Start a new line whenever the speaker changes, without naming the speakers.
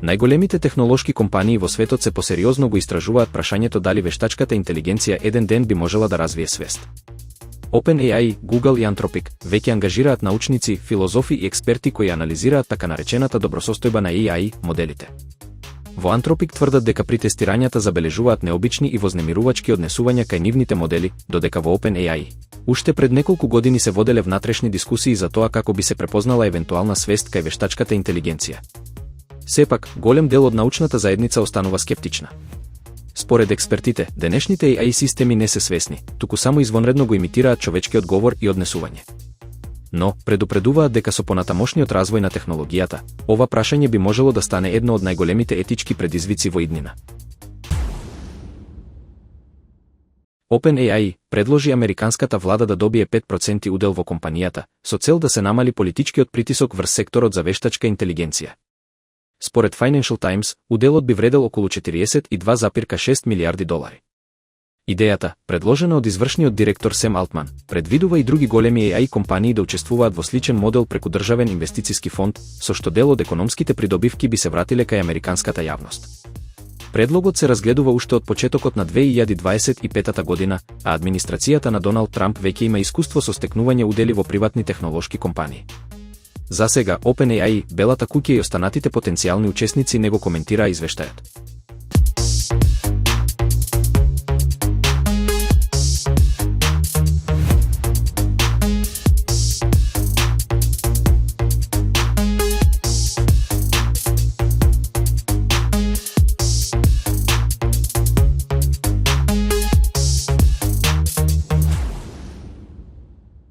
Најголемите технолошки компании во светот се посериозно го истражуваат прашањето дали вештачката интелигенција еден ден би можела да развие свест. OpenAI, Google и Anthropic веќе ангажираат научници, филозофи и експерти кои анализираат така наречената добросостојба на AI моделите. Во Anthropic тврдат дека при тестирањата забележуваат необични и вознемирувачки однесувања кај нивните модели, додека во OpenAI уште пред неколку години се воделе внатрешни дискусии за тоа како би се препознала евентуална свест кај вештачката интелигенција. Сепак, голем дел од научната заедница останува скептична. Според експертите, денешните AI системи не се свесни, туку само извонредно го имитираат човечкиот говор и однесување. Но, предупредуваат дека со понатамошниот развој на технологијата, ова прашање би можело да стане едно од најголемите етички предизвици во иднина. OpenAI предложи американската влада да добие 5% удел во компанијата, со цел да се намали политичкиот притисок врз секторот за вештачка интелигенција. Според Financial Times, уделот би вредел околу 42,6 милиарди долари. Идејата, предложена од извршниот директор Сем Алтман, предвидува и други големи AI компании да учествуваат во сличен модел преку државен инвестициски фонд, со што дел од економските придобивки би се вратиле кај американската јавност. Предлогот се разгледува уште од почетокот на 2025 година, а администрацијата на Доналд Трамп веќе има искуство со стекнување удели во приватни технолошки компании. За сега, OpenAI, Белата куќа и останатите потенцијални учесници не го коментираа извештајот.